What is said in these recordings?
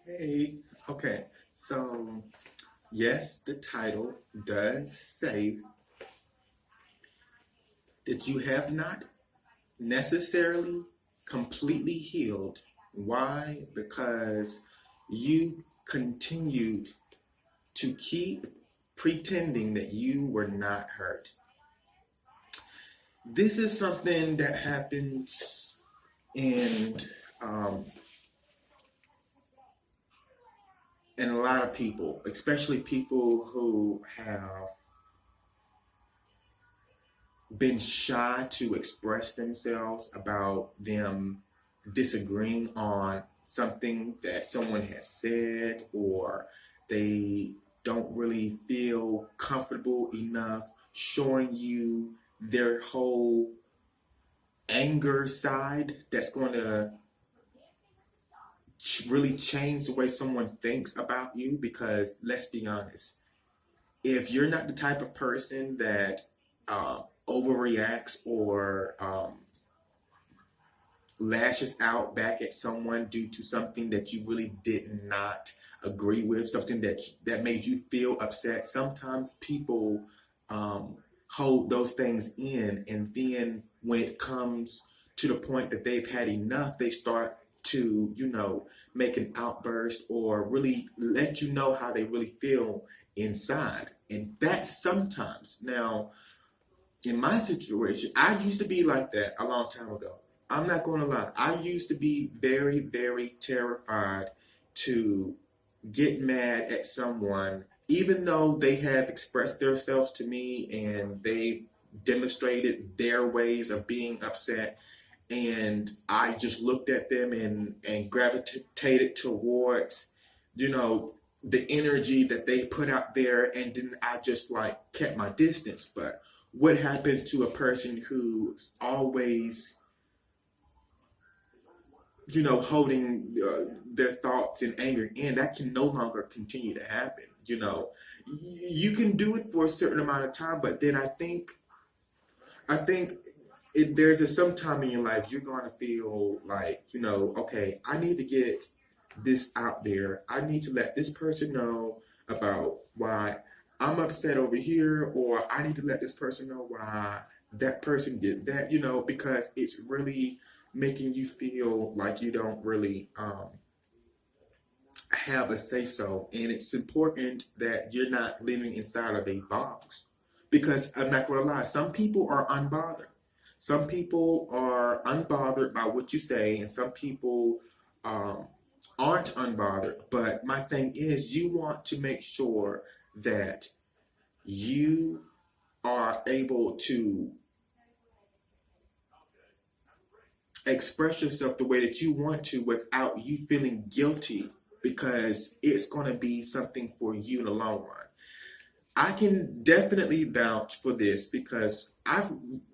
Hey, okay. So, yes, the title does say that you have not necessarily completely healed. Why? Because you continued to keep pretending that you were not hurt. This is something that happens in um, in a lot of people, especially people who have been shy to express themselves about them disagreeing on something that someone has said, or they don't really feel comfortable enough showing you their whole anger side that's going to really change the way someone thinks about you. Because let's be honest, if you're not the type of person that overreacts or lashes out back at someone due to something that you really did not agree with, something that made you feel upset, sometimes people hold those things in, and then when it comes to the point that they've had enough, they start to, make an outburst or really let you know how they really feel inside. And that sometimes, now, in my situation, I used to be like that a long time ago. I'm not going to lie. I used to be very, very terrified to get mad at someone, even though they have expressed themselves to me and they demonstrated their ways of being upset. And I just looked at them and gravitated towards, you know, the energy that they put out there. And then I just like kept my distance. But what happens to a person who's always, holding their thoughts and anger in, that can no longer continue to happen. You can do it for a certain amount of time, but then I think there's some time in your life you're going to feel like, okay, I need to get this out there. I need to let this person know about why I'm upset over here, or I need to let this person know why that person did that, because it's really making you feel like you don't really have a say so. And it's important that you're not living inside of a box. Because I'm not going to lie, some people are unbothered. Some people are unbothered by what you say, and some people um, aren't unbothered. But my thing is, you want to make sure that you are able to express yourself the way that you want to without you feeling guilty, because it's going to be something for you in the long run. I can definitely vouch for this because I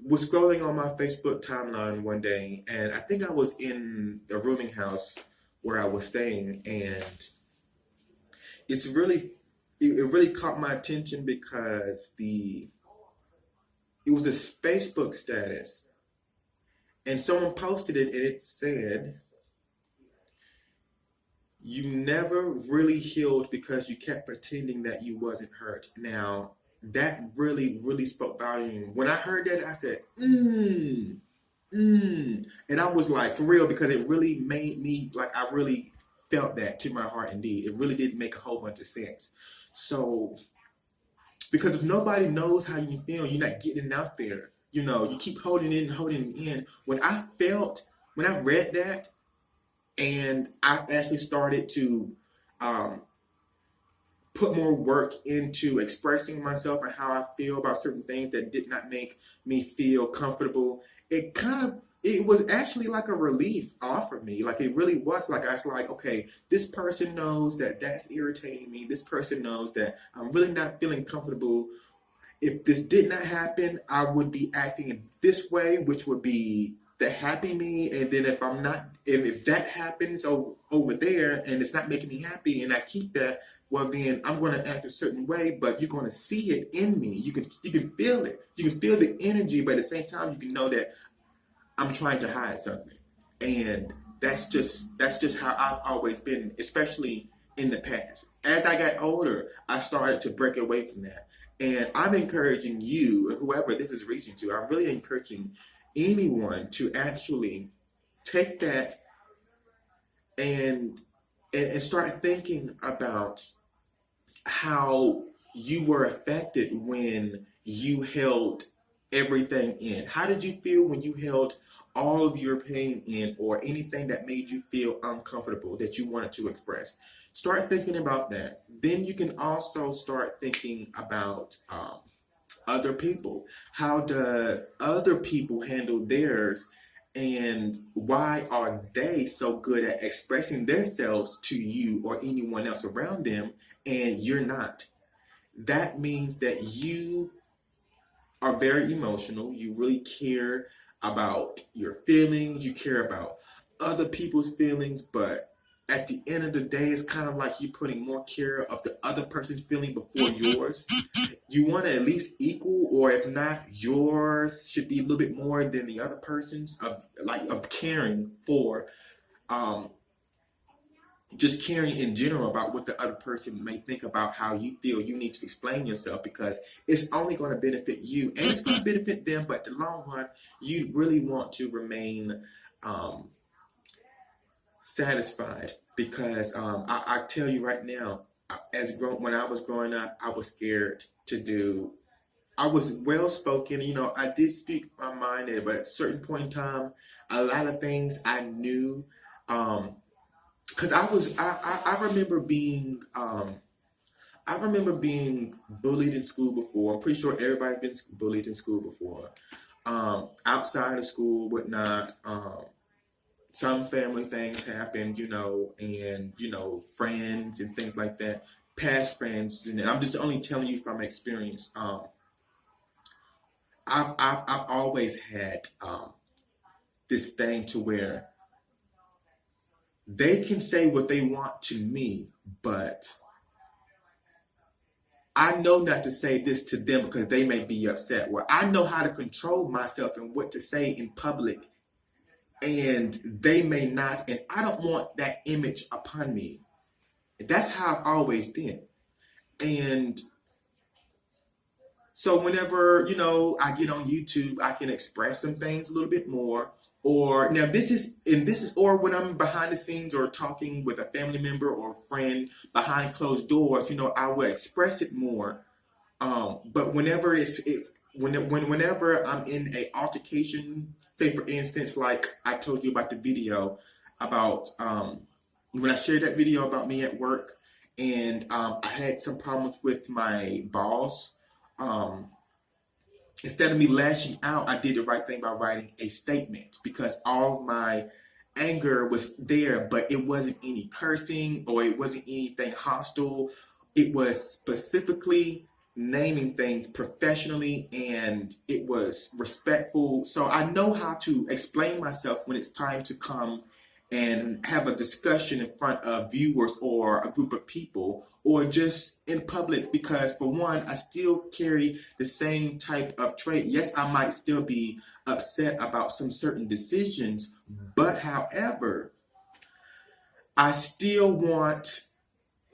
was scrolling on my Facebook timeline one day, and I think I was in a rooming house where I was staying, and it's really it really caught my attention because it was a Facebook status, and someone posted it, and it said, "You never really healed because you kept pretending that you wasn't hurt." Now, that really, really spoke volume. When I heard that, I said, and I was like, for real, because it really made me, like, I really felt that to my heart indeed. It really did make a whole bunch of sense. So, because if nobody knows how you feel, you're not getting it out there. You keep holding it and holding it in. When I read that, and I actually started to um, put more work into expressing myself and how I feel about certain things that did not make me feel comfortable. It was actually like a relief off of me. Like, it really was. Like, I was like, okay, this person knows that that's irritating me. This person knows that I'm really not feeling comfortable. If this did not happen, I would be acting in this way, which would be the happy me. And then if I'm not, if that happens over there and it's not making me happy, and I keep that, well, then I'm going to act a certain way. But you're going to see it in me. You can feel it. You can feel the energy, but at the same time, you can know that I'm trying to hide something. And that's just how I've always been, especially in the past. As I got older, I started to break away from that. And I'm encouraging you, whoever this is reaching to, I'm really encouraging anyone to actually take that and start thinking about how you were affected when you held everything in. How did you feel when you held all of your pain in, or anything that made you feel uncomfortable that you wanted to express? Start thinking about that. Then you can also start thinking about other people. How does other people handle theirs? And why are they so good at expressing themselves to you or anyone else around them, and you're not? That means that you are very emotional. You really care about your feelings. You care about other people's feelings. But at the end of the day, it's kind of like you putting more care of the other person's feeling before yours. You want to at least equal, or if not, yours should be a little bit more than the other person's of caring for, just caring in general about what the other person may think about how you feel. You need to explain yourself, because it's only going to benefit you and it's going to benefit them. But in the long run, you really want to remain satisfied, because I tell you right now, when I was growing up, I was scared to do. I was well spoken, I did speak my mind, but at a certain point in time, a lot of things I knew, because I remember being bullied in school before. I'm pretty sure everybody's been bullied in school before, outside of school, whatnot. Some family things happened, and friends and things like that, past friends, and I'm just only telling you from experience. I've always had this thing to where they can say what they want to me, but I know not to say this to them because they may be upset. Where I know how to control myself and what to say in public, and they may not, and I don't want that image upon me. That's how I've always been. And so whenever, I get on YouTube, I can express some things a little bit more. Or now or when I'm behind the scenes or talking with a family member or a friend behind closed doors, I will express it more. But whenever whenever I'm in a altercation, say for instance, like I told you about the video about when I shared that video about me at work, and I had some problems with my boss. Instead of me lashing out, I did the right thing by writing a statement, because all of my anger was there, but it wasn't any cursing or it wasn't anything hostile. It was specifically naming things professionally, and it was respectful. So I know how to explain myself when it's time to come and have a discussion in front of viewers or a group of people, or just in public, because for one, I still carry the same type of trait. Yes, I might still be upset about some certain decisions, but however, I still want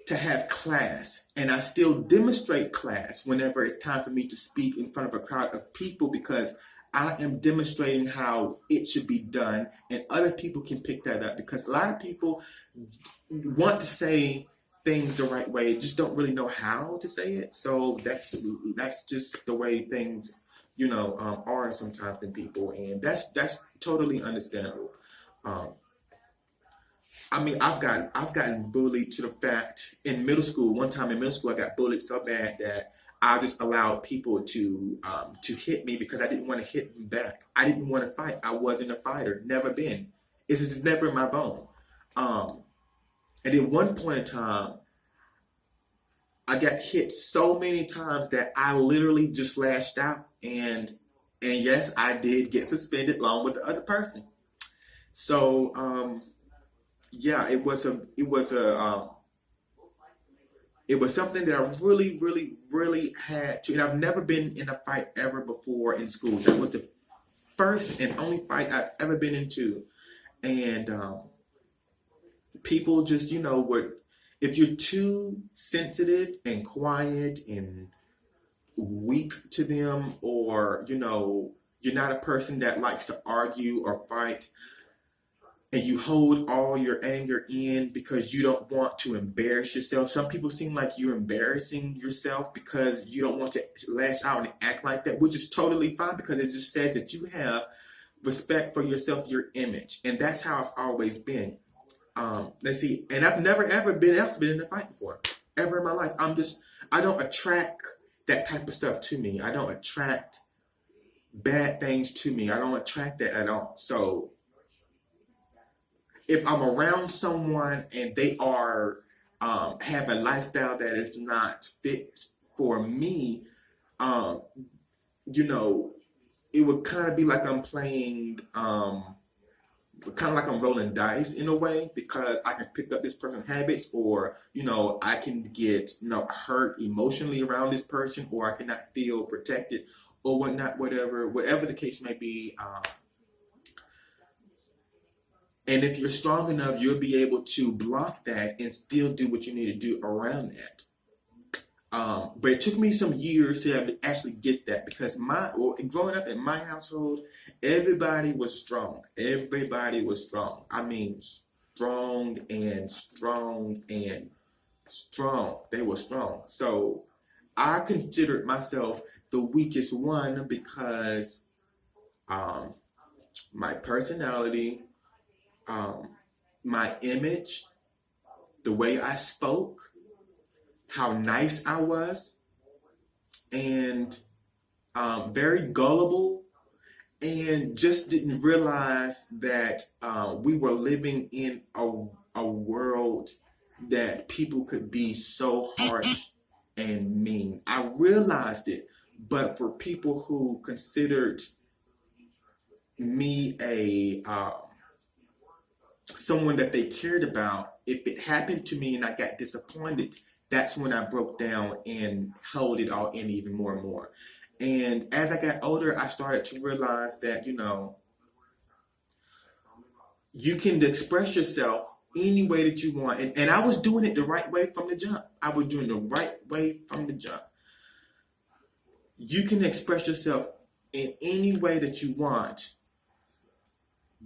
to have class, and I still demonstrate class whenever it's time for me to speak in front of a crowd of people, because I am demonstrating how it should be done, and other people can pick that up, because a lot of people want to say things the right way, just don't really know how to say it. So that's just the way things, are sometimes in people, and that's totally understandable. I've gotten bullied to the fact in middle school. One time in middle school, I got bullied so bad that I just allowed people to hit me because I didn't want to hit them back. I didn't want to fight. I wasn't a fighter. Never been. It's just never in my bone. And at one point in time, I got hit so many times that I literally just lashed out, and yes, I did get suspended along with the other person. So yeah, it was something that I really, really, really had to, and I've never been in a fight ever before in school. That was the first and only fight I've ever been into. And people just, if you're too sensitive and quiet and weak to them, or, you're not a person that likes to argue or fight, and you hold all your anger in because you don't want to embarrass yourself. Some people seem like you're embarrassing yourself because you don't want to lash out and act like that, which is totally fine because it just says that you have respect for yourself, your image. And that's how I've always been. Let's see. And I've never ever been in a fight before, ever in my life. I don't attract that type of stuff to me. I don't attract bad things to me. I don't attract that at all. So if I'm around someone and they are have a lifestyle that is not fit for me, it would kind of be like I'm playing, kind of like I'm rolling dice in a way, because I can pick up this person's habits, or I can get hurt emotionally around this person, or I cannot feel protected, or whatnot, whatever the case may be. And if you're strong enough, you'll be able to block that and still do what you need to do around that. But it took me some years to have to actually get that, because growing up in my household, everybody was strong. Everybody was strong. I mean, strong and strong and strong. They were strong. So I considered myself the weakest one because my personality, my image, the way I spoke, how nice I was, and very gullible, and just didn't realize that we were living in a world that people could be so harsh and mean. I realized it, but for people who considered me someone that they cared about, if it happened to me and I got disappointed, that's when I broke down and held it all in even more and more. And as I got older, I started to realize that, you can express yourself any way that you want. And I was doing it the right way from the jump. I was doing the right way from the jump. You can express yourself in any way that you want.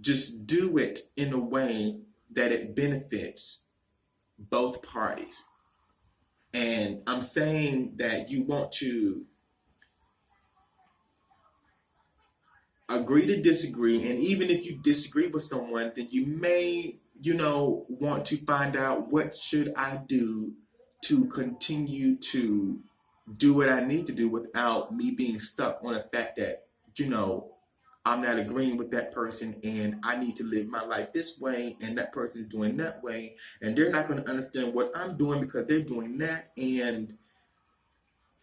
Just do it in a way that it benefits both parties. And I'm saying that you want to agree to disagree. And even if you disagree with someone, then you may, want to find out, what should I do to continue to do what I need to do without me being stuck on the fact that, I'm not agreeing with that person and I need to live my life this way and that person's doing that way, and they're not going to understand what I'm doing because they're doing that, and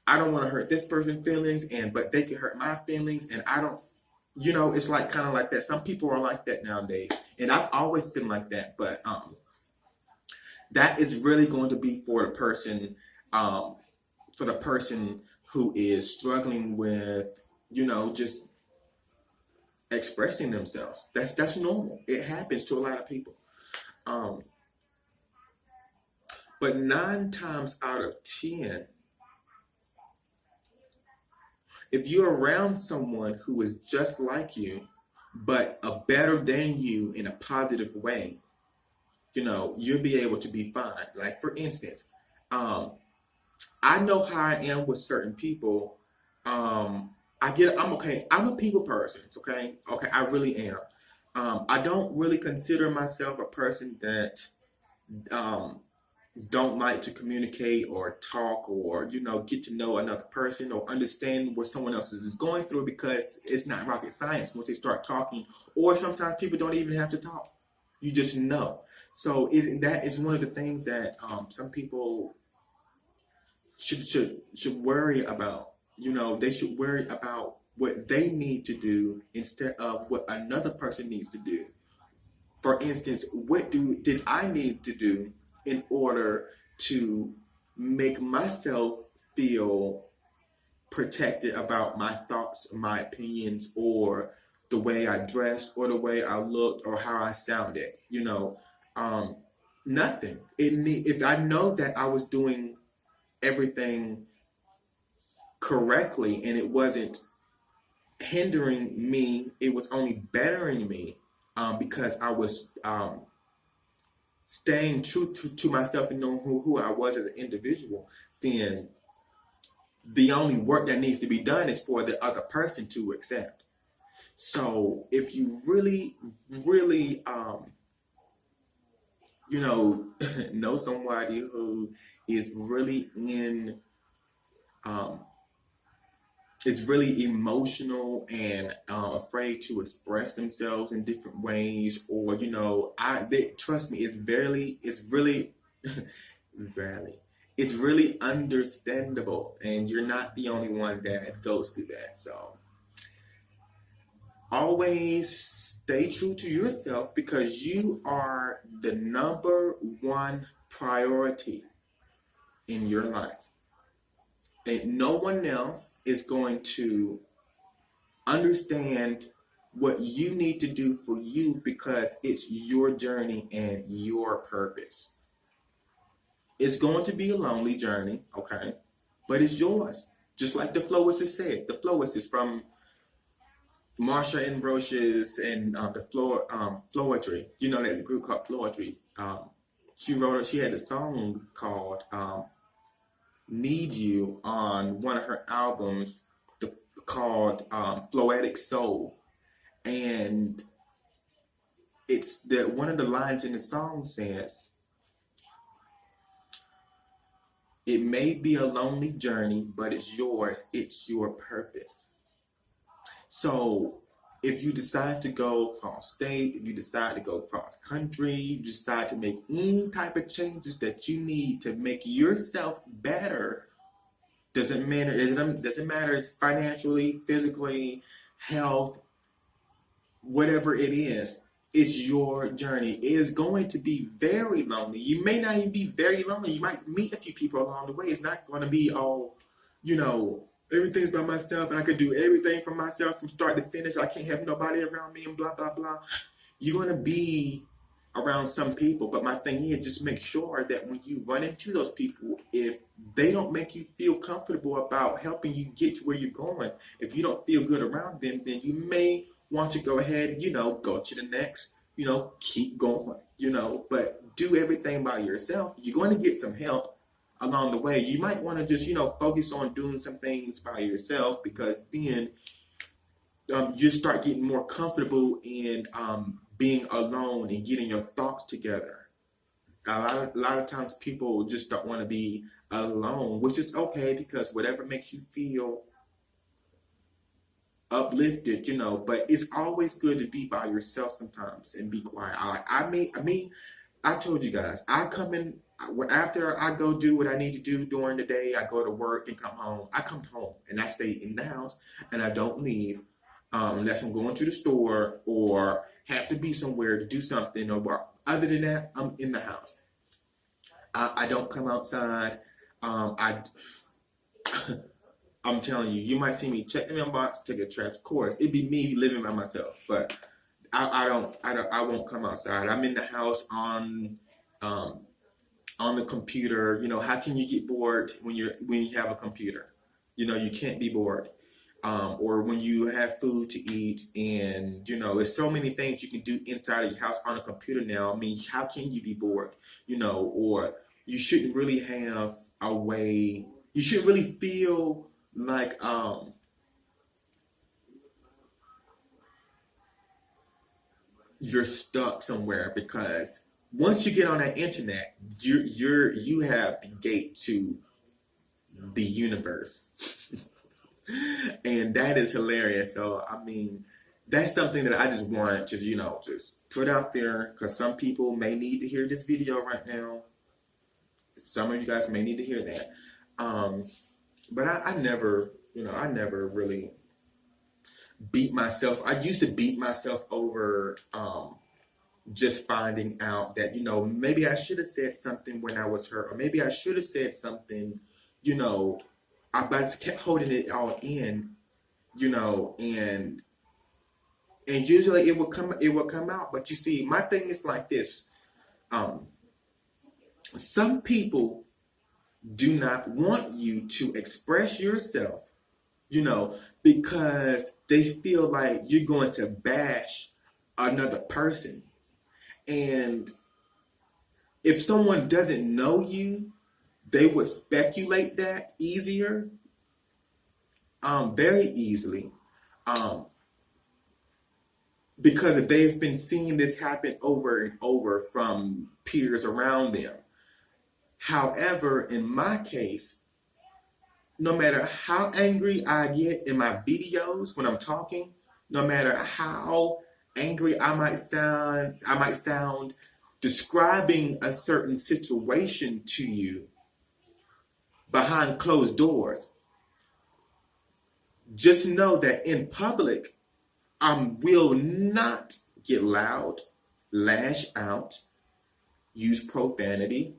I don't want to hurt this person's feelings, but they can hurt my feelings, and I don't, it's like kind of like that. Some people are like that nowadays, and I've always been like that, but that is really going to be for the person who is struggling with, just expressing themselves. That's normal. It happens to a lot of people. But 9 times out of 10, if you're around someone who is just like you, but a better than you in a positive way, you'll be able to be fine. Like, for instance, I know how I am with certain people. I'm okay. I'm a people person. Okay. I really am. I don't really consider myself a person that don't like to communicate or talk or get to know another person or understand what someone else is going through, because it's not rocket science once they start talking. Or sometimes people don't even have to talk. You just know. So that is one of the things that some people should worry about. They should worry about what they need to do instead of what another person needs to do. For instance, what did I need to do in order to make myself feel protected about my thoughts, my opinions, or the way I dressed, or the way I looked, or how I sounded? nothing. If I know that I was doing everything correctly and it wasn't hindering me, it was only bettering me, because I was staying true to myself and knowing who I was as an individual, then the only work that needs to be done is for the other person to accept. So if you really, really, know somebody who is really um, is really emotional and afraid to express themselves in different ways, or trust me, it's really, very, it's really understandable, and you're not the only one that goes through that. So always stay true to yourself, because you are the number one priority in your life. And no one else is going to understand what you need to do for you, because it's your journey and your purpose. It's going to be a lonely journey, okay? But it's yours. Just like the florist has said. The florist is from Marsha Ambrosius and the Floetry. You know, there's a group called Floetry. She had a song called Need You on one of her albums called Floetic Soul. And it's that one of the lines in the song says, "It may be a lonely journey, but it's yours. It's your purpose." So if you decide to go cross state, if you decide to go cross country, you decide to make any type of changes that you need to make yourself better, doesn't matter. Doesn't matter. It's financially, physically, health, whatever it is. It's your journey. It is going to be very lonely. You may not even be very lonely. You might meet a few people along the way. It's not going to be all, everything's by myself and I could do everything for myself from start to finish. I can't have nobody around me and blah, blah, blah. You're going to be around some people. But my thing is, just make sure that when you run into those people, if they don't make you feel comfortable about helping you get to where you're going, if you don't feel good around them, then you may want to go ahead, go to the next, keep going, but do everything by yourself. You're going to get some help along the way. You might want to just, focus on doing some things by yourself, because then you start getting more comfortable in being alone and getting your thoughts together. A lot of times people just don't want to be alone, which is okay, because whatever makes you feel uplifted, but it's always good to be by yourself sometimes and be quiet. I told you guys, I come in after I go do what I need to do during the day. I go to work and come home. I come home and I stay in the house and I don't leave unless I'm going to the store or have to be somewhere to do something. Or other than that, I'm in the house. I don't come outside. I'm telling you, you might see me check the mailbox, take a trash. Of course, it'd be me living by myself, but I won't come outside. I'm in the house on the computer. How can you get bored when you have a computer? You can't be bored. Or when you have food to eat, and there's so many things you can do inside of your house on a computer now. I mean, how can you be bored? Or you shouldn't really have a way. You shouldn't really feel like you're stuck somewhere, because once you get on that internet, you have the gate to the universe. And that is hilarious. So I mean, that's something that I just wanted to just put out there, because some people may need to hear this video right now. Some of you guys may need to hear that. But I never really beat myself. I used to beat myself over just finding out that, maybe I should have said something when I was hurt, or maybe I should have said something, I just kept holding it all in, and usually it will come out. But you see, my thing is like this. some people do not want you to express yourself, because they feel like you're going to bash another person. And if someone doesn't know you, they would speculate that easier, very easily, because if they've been seeing this happen over and over from peers around them. However, in my case, no matter how angry I get in my videos when I'm talking, no matter how angry I might sound describing a certain situation to you behind closed doors, just know that in public, I will not get loud, lash out, use profanity,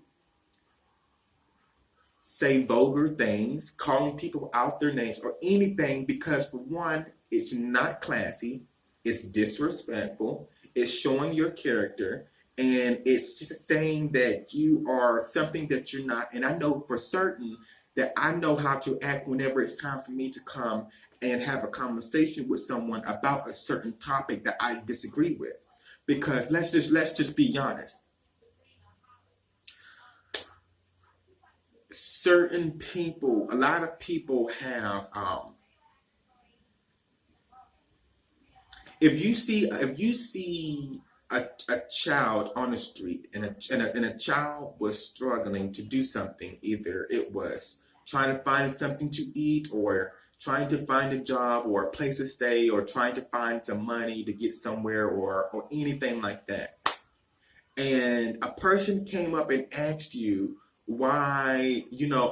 say vulgar things, calling people out their names or anything, because for one, it's not classy, it's disrespectful, it's showing your character, and it's just saying that you are something that you're not. And I know for certain that I know how to act whenever it's time for me to come and have a conversation with someone about a certain topic that I disagree with. Because let's just be honest. Certain people, a lot of people have, if you see a child on the street and a child was struggling to do something, either it was trying to find something to eat or trying to find a job or a place to stay or trying to find some money to get somewhere or anything like that. And a person came up and asked you, why,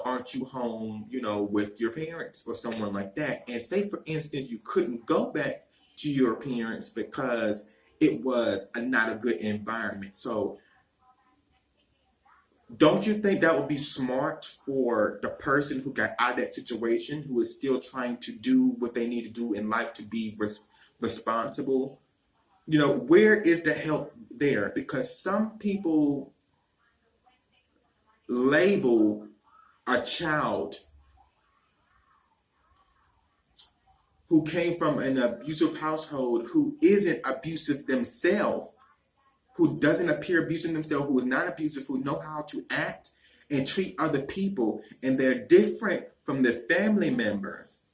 aren't you home, with your parents or someone like that? And say, for instance, you couldn't go back to your parents because it was not a good environment. So don't you think that would be smart for the person who got out of that situation, who is still trying to do what they need to do in life to be responsible? Where is the help there? Because some people label a child who came from an abusive household, who isn't abusive themselves, who doesn't appear abusive themselves, who is not abusive, who know how to act and treat other people, and they're different from their family members.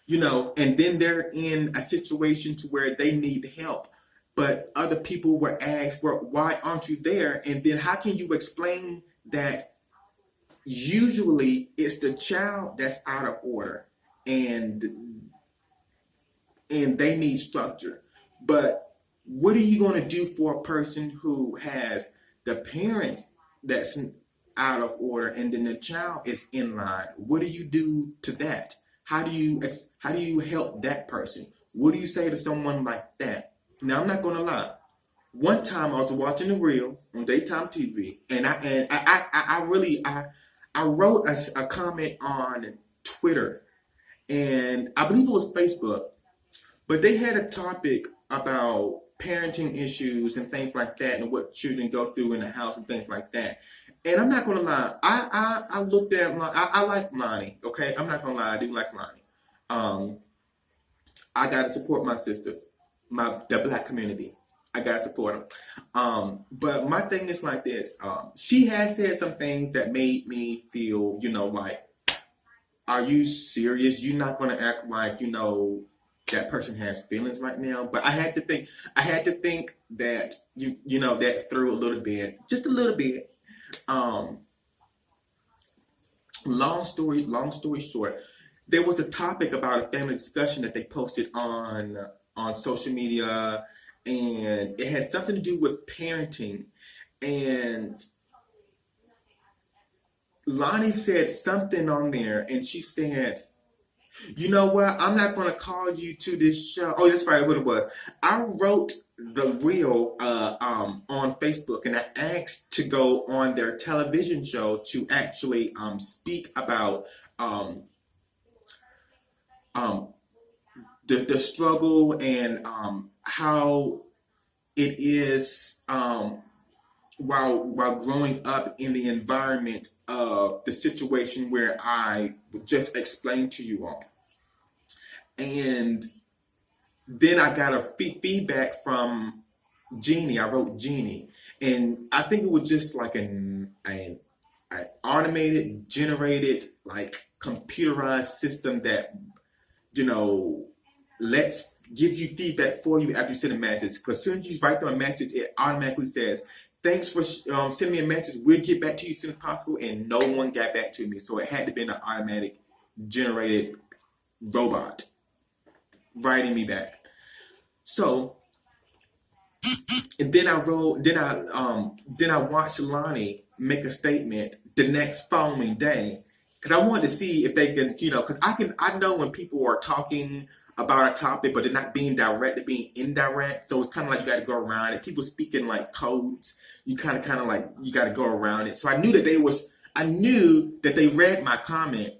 And then they're in a situation to where they need help. But other people were asked, well, why aren't you there? And then how can you explain that usually it's the child that's out of order and they need structure? But what are you going to do for a person who has the parents that's out of order and then the child is in line? What do you do to that? How do you help that person? What do you say to someone like that? Now, I'm not going to lie. One time I was watching a reel on daytime TV, and I wrote a comment on Twitter, and I believe it was Facebook, but they had a topic about parenting issues and things like that, and what children go through in the house and things like that. And I'm not gonna lie, I looked at I like Lonnie. Okay, I'm not gonna lie, I do like Lonnie. I gotta support my sisters, the Black community. I gotta support them. But my thing is like this. She has said some things that made me feel, like, are you serious? You're not gonna act like, that person has feelings right now. But I had to think that that through a little bit, just a little bit. Long story short, there was a topic about a family discussion that they posted on social media, and it had something to do with parenting. And Lonnie said something on there, and she said, you know what? I'm not going to call you to this show. Oh, that's right, what it was. I wrote the reel on Facebook, and I asked to go on their television show to actually speak about the struggle and how it is while growing up in the environment of the situation where I just explained to you all. And then I got a feedback from Jeannie. I wrote Jeannie, and I think it was just like an automated, generated, like computerized system that lets give you feedback for you after you send a message. Because as soon as you write them a message, it automatically says, "Thanks for sending me a message. We'll get back to you as soon as possible." And no one got back to me, so it had to be an automatic, generated robot writing me back. So, and then I watched Lonnie make a statement the next following day, because I wanted to see if they can, because I know when people are talking about a topic, but they're not being direct, they're being indirect. So it's kind of like you got to go around it. People speaking like codes, you kind of like you got to go around it. So I knew that they read my comment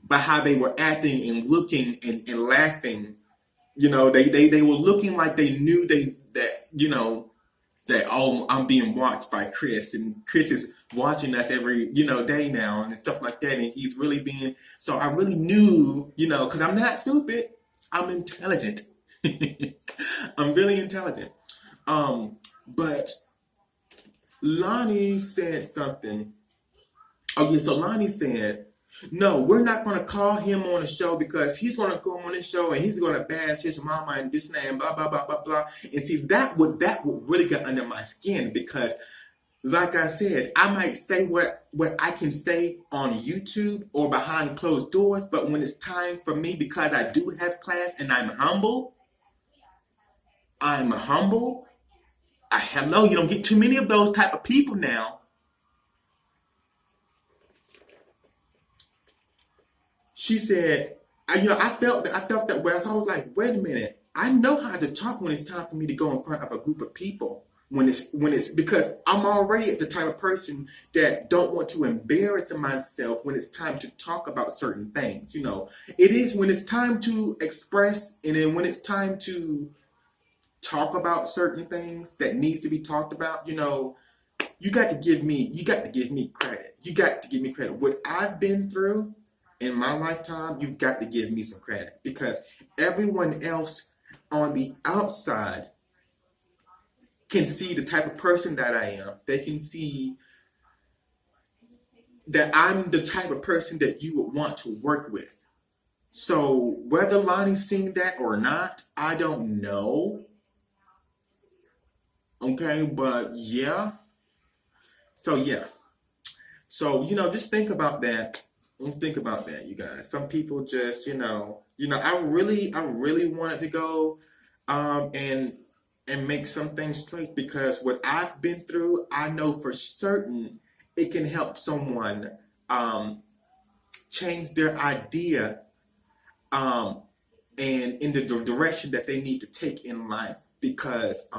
by how they were acting and looking and laughing. They were looking like they knew that, oh, I'm being watched by Chris, and Chris is watching us every day now and stuff like that, and he's really being. So I really knew, because I'm not stupid, I'm intelligent. I'm really intelligent. But Lonnie said something. Okay, so Lonnie said, "No, we're not going to call him on the show because he's going to go on this show and he's going to bash his mama and this and that and blah, blah, blah, blah, blah." And see, that would really get under my skin, because like I said, I might say what I can say on YouTube or behind closed doors, but when it's time for me, because I do have class and I'm humble. Hello, you don't get too many of those type of people now. She said, I felt that way. So I was like, wait a minute. I know how to talk when it's time for me to go in front of a group of people. When it's because I'm already the type of person that don't want to embarrass myself when it's time to talk about certain things. It is when it's time to express, and then when it's time to talk about certain things that needs to be talked about. You got to give me credit. You got to give me credit. What I've been through in my lifetime, you've got to give me some credit, because everyone else on the outside can see the type of person that I am. They can see that I'm the type of person that you would want to work with. So whether Lonnie's seen that or not, I don't know. Okay, but yeah. So yeah. So, just think about that. Think about that, you guys. Some people just, I really wanted to go and make some things straight, because what I've been through, I know for certain it can help someone change their idea and in the direction that they need to take in life. Because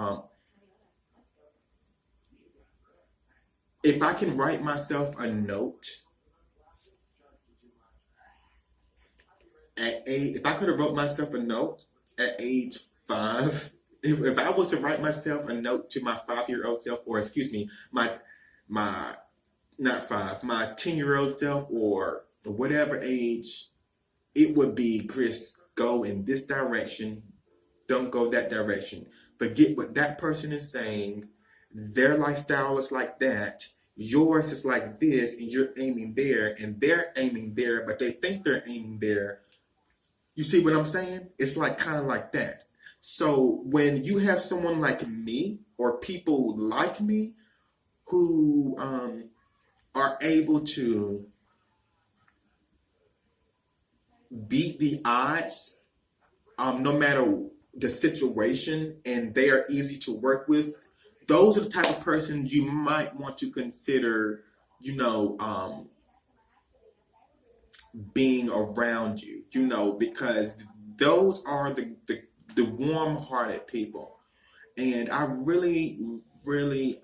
if I can write myself a note if I could have wrote myself a note at age 5, if I was to write myself a note to my 5-year-old self, or excuse me, my not 5, my 10-year-old self, or whatever age, it would be, Chris, go in this direction, don't go that direction. Forget what that person is saying. Their lifestyle is like that. Yours is like this, and you're aiming there, and they're aiming there, but they think they're aiming there. You see what I'm saying? It's like kind of like that. So when you have someone like me, or people like me, who are able to beat the odds, no matter the situation, and they are easy to work with, those are the type of person you might want to consider, being around you, because those are the warm-hearted people. And I really, really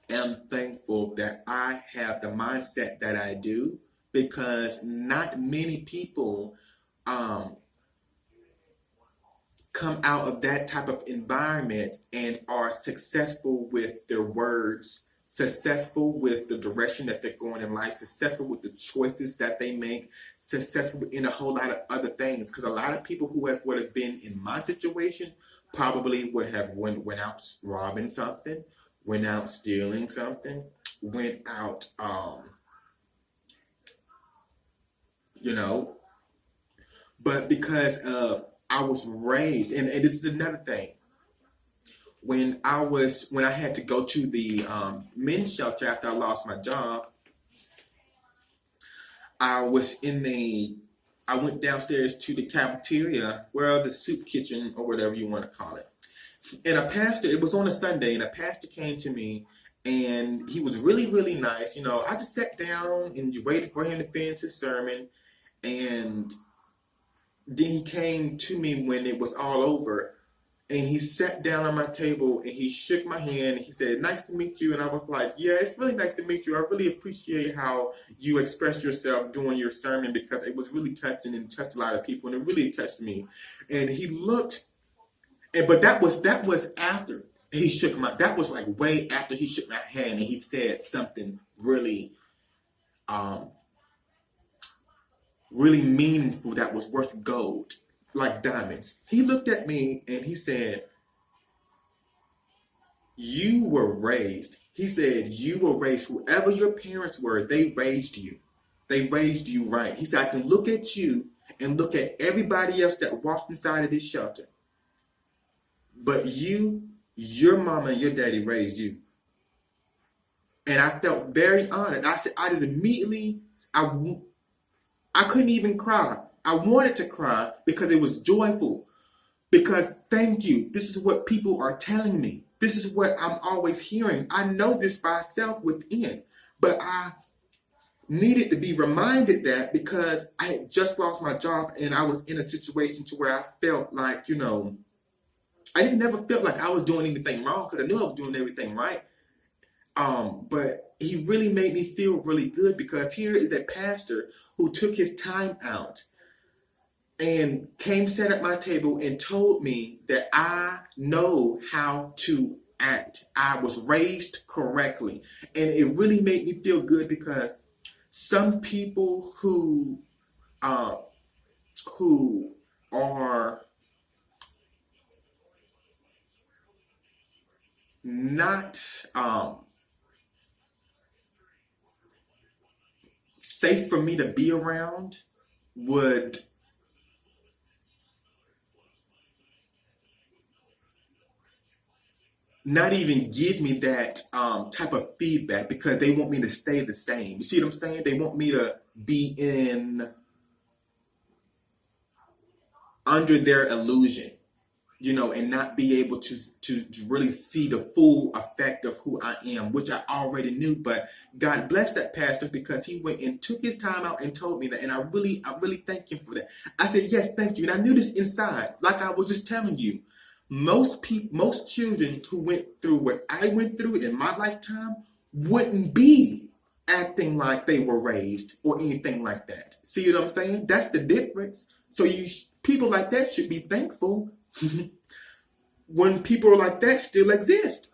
am thankful that I have the mindset that I do, because not many people come out of that type of environment and are successful with their words, successful with the direction that they're going in life, successful with the choices that they make, successful in a whole lot of other things. Because a lot of people who would have been in my situation probably would have went out robbing something, went out stealing something, went out, you know, but because I was raised, and this is another thing. When I had to go to the men's shelter after I lost my job, I went downstairs to the cafeteria, well, the soup kitchen or whatever you want to call it. And it was on a Sunday, and a pastor came to me, and he was really, really nice. You know, I just sat down and waited for him to finish his sermon, and then he came to me when it was all over, and he sat down on my table and he shook my hand and he said, "Nice to meet you." And I was like, "Yeah, it's really nice to meet you. I really appreciate how you expressed yourself during your sermon, because it was really touching and touched a lot of people, and it really touched me." And he looked, but that was after he shook that was like way after he shook my hand and he said something really, really meaningful that was worth gold, like diamonds. He looked at me and he said, "You were raised." He said, "You were raised, whoever your parents were, they raised you. They raised you right." He said, "I can look at you and look at everybody else that walked inside of this shelter. But your mama and your daddy raised you." And I felt very honored. I said, I just immediately, I couldn't even cry. I wanted to cry because it was joyful. Because thank you. This is what people are telling me. This is what I'm always hearing. I know this by myself within. But I needed to be reminded that, because I had just lost my job and I was in a situation to where I felt like, I didn't never felt like I was doing anything wrong, because I knew I was doing everything right. But he really made me feel really good, because here is a pastor who took his time out and sat at my table and told me that I know how to act. I was raised correctly. And it really made me feel good, because some people who are not safe for me to be around would not even give me that type of feedback, because they want me to stay the same. You see what I'm saying? They want me to be under their illusion, and not be able to really see the full effect of who I am, which I already knew. But God bless that pastor, because he went and took his time out and told me that, and I really thank him for that. I said, "Yes, thank you." And I knew this inside, like I was just telling you. Most children who went through what I went through in my lifetime wouldn't be acting like they were raised or anything like that. See what I'm saying? That's the difference. So people like that should be thankful when people like that still exist.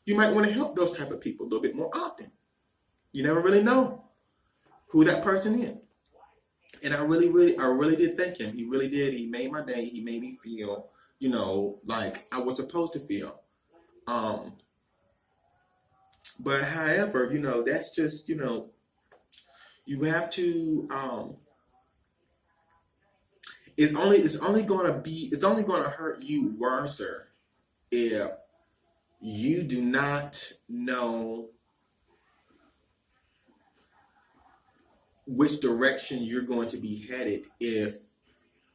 You might want to help those type of people a little bit more often. You never really know who that person is. And I really did thank him. He really did. He made my day. He made me feel, like I was supposed to feel. But however, that's just, you have to, it's only going to hurt you worse if you do not know which direction you're going to be headed, if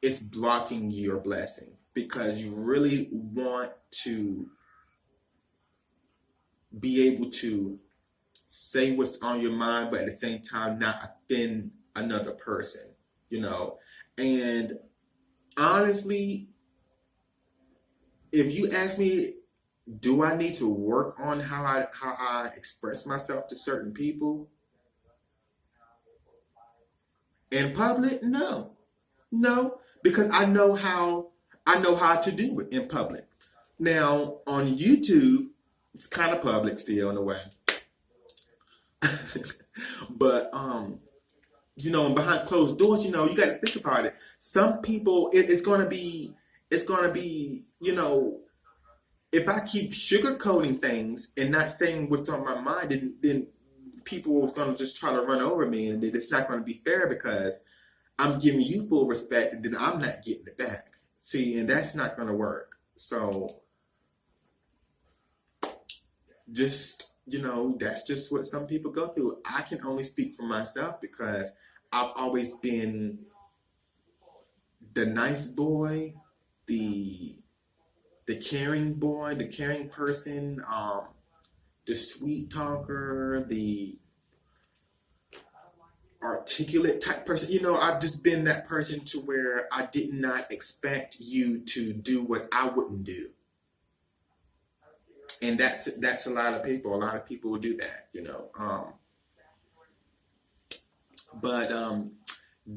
it's blocking your blessing, because you really want to be able to say what's on your mind, but at the same time not offend another person, And honestly, if you ask me, do I need to work on how I express myself to certain people in public? No, because I know how I know how to do it in public. Now on YouTube, it's kind of public still in a way, but behind closed doors, you got to think about it. Some people, it's gonna be, if I keep sugarcoating things and not saying what's on my mind, then people is gonna just try to run over me, and it's not gonna be fair because I'm giving you full respect and then I'm not getting it back. See, and that's not gonna work. So just, that's just what some people go through. I can only speak for myself because I've always been the nice boy, the caring boy, the caring person, the sweet talker, the articulate type person. I've just been that person to where I did not expect you to do what I wouldn't do. And that's a lot of people. A lot of people will do that, But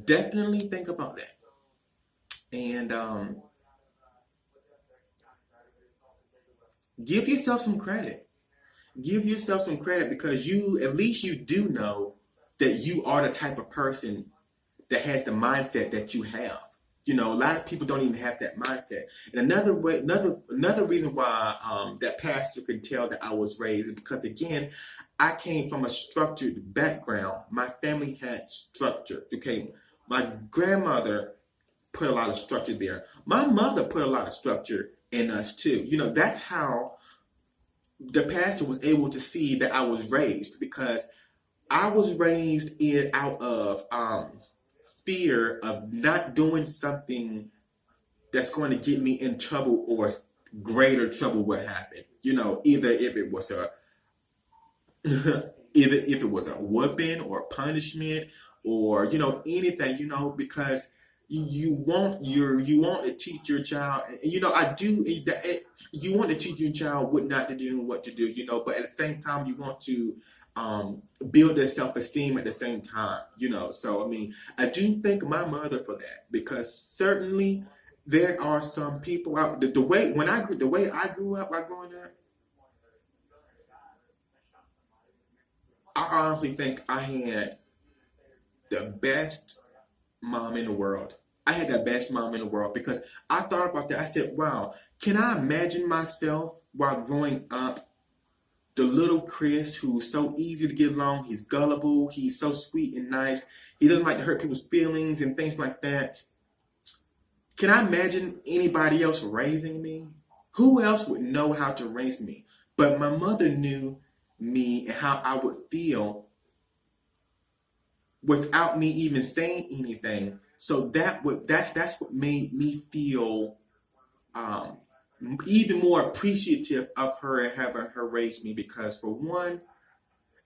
definitely think about that. And give yourself some credit. Give yourself some credit because at least you do know that you are the type of person that has the mindset that you have. A lot of people don't even have that mindset. And another reason why that pastor could tell that I was raised is because, again, I came from a structured background. My family had structure. Okay, my grandmother put a lot of structure there. My mother put a lot of structure in us too. That's how the pastor was able to see that I was raised, because I was raised out of fear of not doing something that's going to get me in trouble or greater trouble would happen. Either if it was a whooping or punishment or anything, because you want to teach your child, you want to teach your child what not to do and what to do, but at the same time you want to build their self-esteem at the same time, so I do thank my mother for that, because certainly there are some people out the way I grew up, I honestly think I had the best mom in the world. I had the best mom in the world because I thought about that. I said, wow, can I imagine myself while growing up, the little Chris who's so easy to get along, he's gullible, he's so sweet and nice, he doesn't like to hurt people's feelings and things like that. Can I imagine anybody else raising me? Who else would know how to raise me? But my mother knew me and how I would feel without me even saying anything. So that's what made me feel even more appreciative of her and having her raise me, because for one,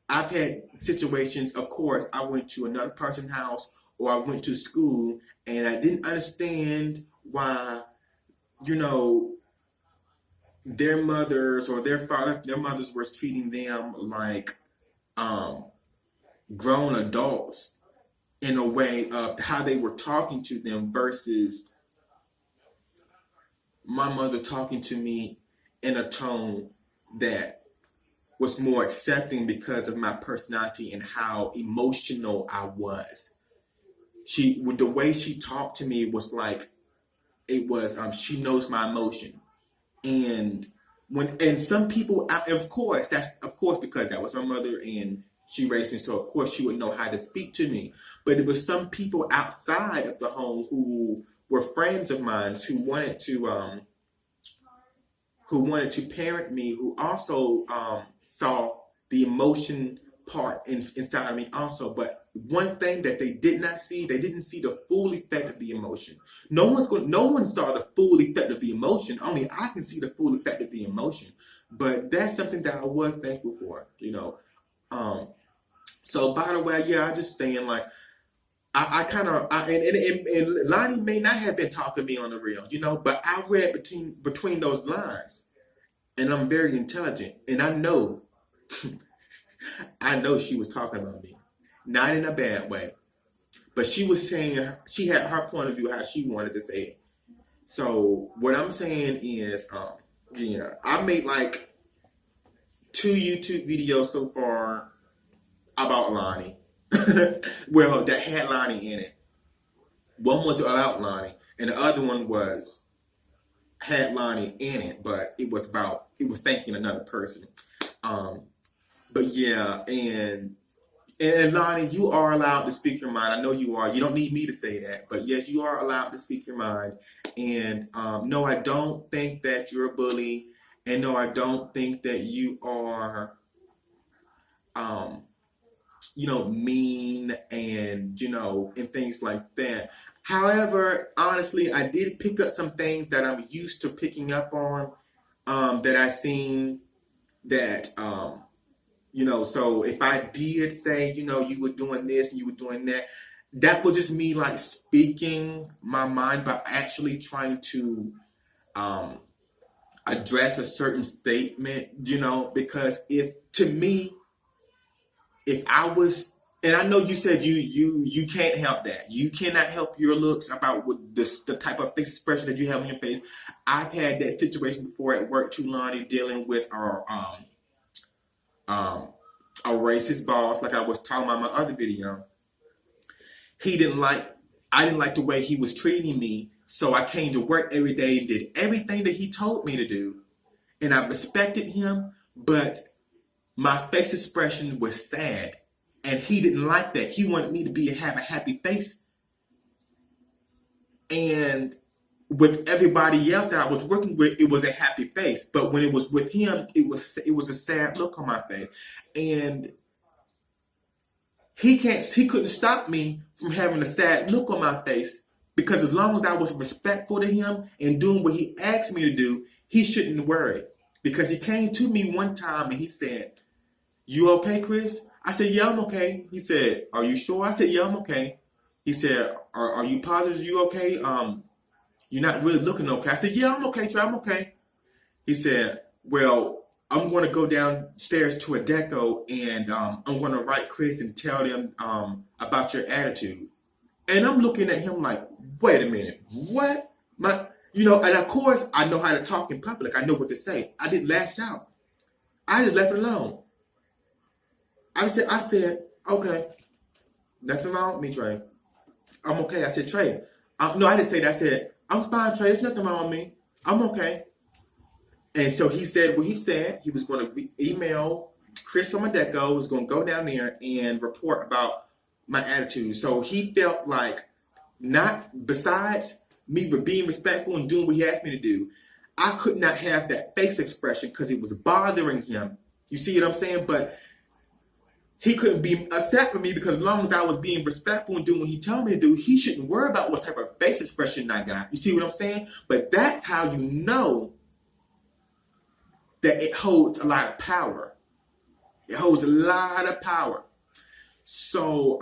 I've had situations, of course, I went to another person's house or I went to school and I didn't understand why, their mothers or their mothers were treating them like grown adults in a way of how they were talking to them versus my mother talking to me in a tone that was more accepting because of my personality and how emotional I was. The way she talked to me was like, it was, she knows my emotion. And some people, of course, because that was my mother and she raised me, so of course she would know how to speak to me. But it was some people outside of the home who were friends of mine who wanted to parent me, who also saw the emotion part inside of me also. But one thing that they didn't see the full effect of the emotion. No one saw the full effect of the emotion. Only I can see the full effect of the emotion. But that's something that I was thankful for, So by the way, yeah, I'm just saying, like, and Lonnie may not have been talking to me on the real, but I read between those lines, and I'm very intelligent, and I know she was talking about me, not in a bad way, but she was saying she had her point of view how she wanted to say it, So what I'm saying is, yeah, I made like 2 YouTube videos so far about Lonnie. Well, that had Lonnie in it. One was about Lonnie, and the other one had Lonnie in it, but it was thanking another person. Um, but yeah, and Lonnie, you are allowed to speak your mind. I know you are. You don't need me to say that, but yes, you are allowed to speak your mind. And no, I don't think that you're a bully, and no, I don't think that you are, um, mean and and things like that. However, honestly, I did pick up some things that I'm used to picking up on, that I seen that. So if I did say, you were doing this and you were doing that, that was just me like speaking my mind, but actually trying to address a certain statement, because if I was, and I know you said you can't help that. You cannot help your looks about what the type of face expression that you have on your face. I've had that situation before at work too, Lonnie, dealing with our a racist boss, like I was talking about in my other video. I didn't like the way he was treating me, so I came to work every day and did everything that he told me to do, and I respected him, but my face expression was sad, and he didn't like that. He wanted me to have a happy face, and with everybody else that I was working with, it was a happy face. But when it was with him, it was a sad look on my face. And he couldn't stop me from having a sad look on my face, because as long as I was respectful to him and doing what he asked me to do, he shouldn't worry. Because he came to me one time and he said, "You okay, Chris?" I said, "Yeah, I'm okay." He said, "Are you sure?" I said, "Yeah, I'm okay." He said, Are you positive you okay? You're not really looking okay. I said, "Yeah, I'm okay, Trey, I'm okay." He said, "Well, I'm going to go downstairs to Adecco and I'm going to write Chris and tell them about your attitude." And I'm looking at him like, wait a minute, what? And of course, I know how to talk in public. I know what to say. I didn't lash out. I just left it alone. I said, "Okay, nothing wrong with me, Trey. I'm okay." I said, "Trey, no, I didn't say that. I said, I'm fine, Trey. There's nothing wrong with me. I'm okay." And so he said what he said. He was going to email Chris from Adecco, was going to go down there and report about my attitude. So he felt like, not besides me for being respectful and doing what he asked me to do, I could not have that face expression because it was bothering him. You see what I'm saying? But he couldn't be upset with me, because as long as I was being respectful and doing what he told me to do, he shouldn't worry about what type of face expression I got. You see what I'm saying? But that's how you know that it holds a lot of power. It holds a lot of power. So,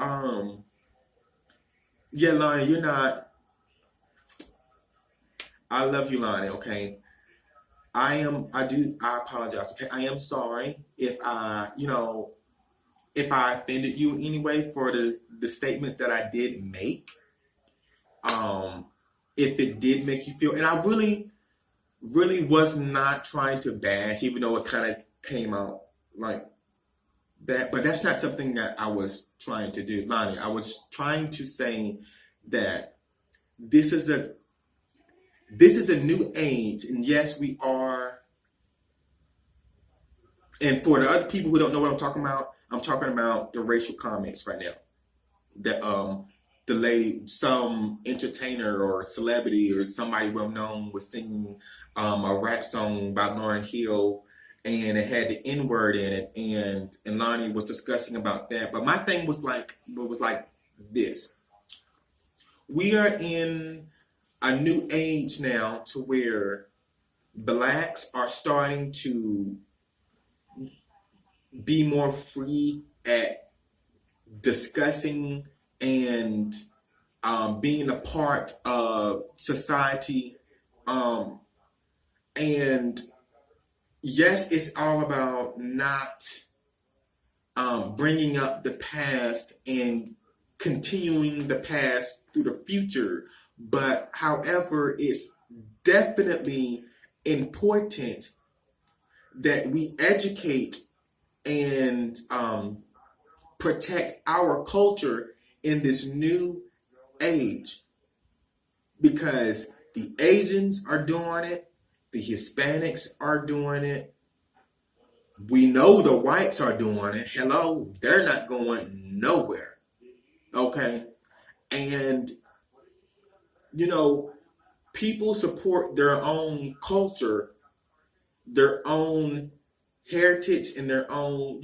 yeah, Lonnie, you're not. I love you, Lonnie, okay? I apologize, okay? I am sorry if if I offended you anyway for the statements that I did make. If it did make you feel, and I really was not trying to bash, even though it kind of came out like that, but that's not something that I was trying to do, Lonnie. I was trying to say that this is a new age, and yes, we are. And for the other people who don't know what I'm talking about the racial comments right now. That the lady, some entertainer or celebrity or somebody well known, was singing a rap song by Lauryn Hill, and it had the N word in it, and Lonnie was discussing about that. But my thing was like this: we are in a new age now to where blacks are starting to be more free at discussing and being a part of society. And yes, it's all about not bringing up the past and continuing the past through the future. But however, it's definitely important that we educate and protect our culture in this new age, because the Asians are doing it, the Hispanics are doing it, we know the whites are doing it. Hello, they're not going nowhere. Okay? And, you know, people support their own culture, their own heritage, and their own,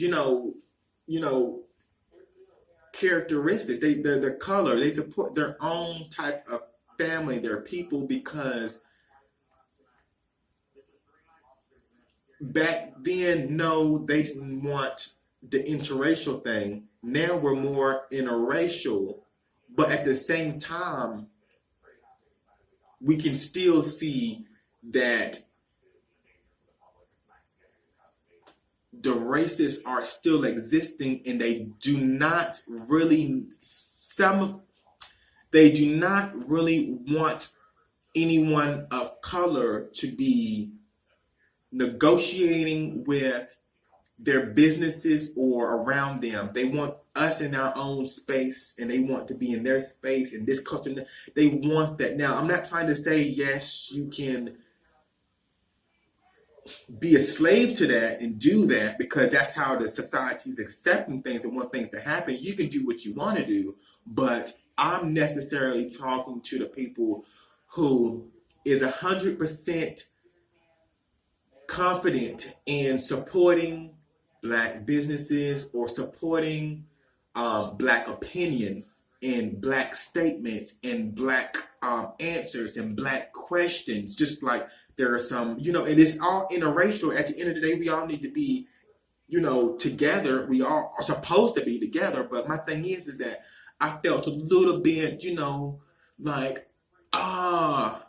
characteristics. Their color. They support their own type of family, their people, because back then, no, they didn't want the interracial thing. Now we're more interracial, but at the same time, we can still see that the racists are still existing, and they do not really want anyone of color to be negotiating with their businesses or around them. They want us in our own space, and they want to be in their space, in this culture. They want that. Now, I'm not trying to say, yes, you can be a slave to that and do that, because that's how the society is accepting things and want things to happen. You can do what you want to do, but I'm necessarily talking to the people who is 100% confident in supporting Black businesses or supporting Black opinions and Black statements and Black answers and Black questions. Just like there are some, and it's all interracial. At the end of the day, we all need to be, together. We all are supposed to be together. But my thing is that I felt a little bit, like, oh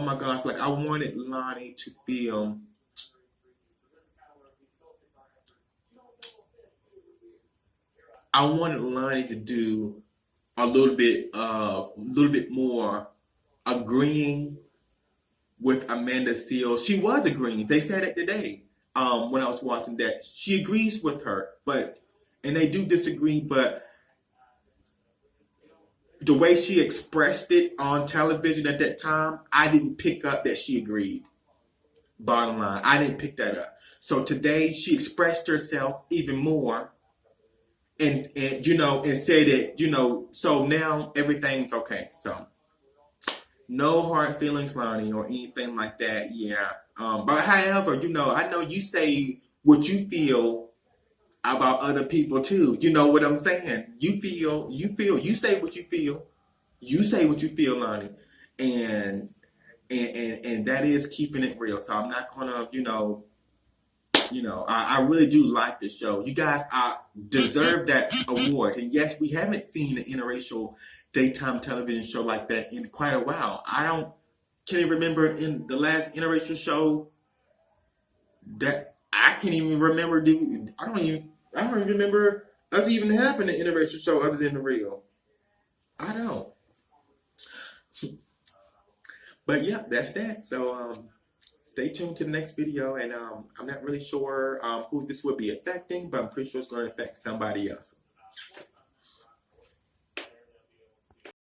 my gosh, like I wanted Lonnie to feel to do a little bit more agreeing with Amanda Seales. She was agreeing. They said it today when I was watching that. She agrees with her, and they do disagree, but the way she expressed it on television at that time, I didn't pick up that she agreed. Bottom line, I didn't pick that up. So today she expressed herself even more, and said that, so now everything's okay. So no hard feelings, Lonnie, or anything like that. Yeah. But however, I know you say what you feel about other people too. You know what I'm saying? You say what you feel. You say what you feel, Lonnie. And that is keeping it real. So I'm not gonna, I really do like this show. You guys deserve that award. And yes, we haven't seen an interracial daytime television show like that in quite a while. Can't even remember in the last interracial show that I can't even remember. I don't even remember us even having an interracial show other than The Real. I don't. But yeah, that's that. So stay tuned to the next video, and I'm not really sure who this will be affecting, but I'm pretty sure it's going to affect somebody else.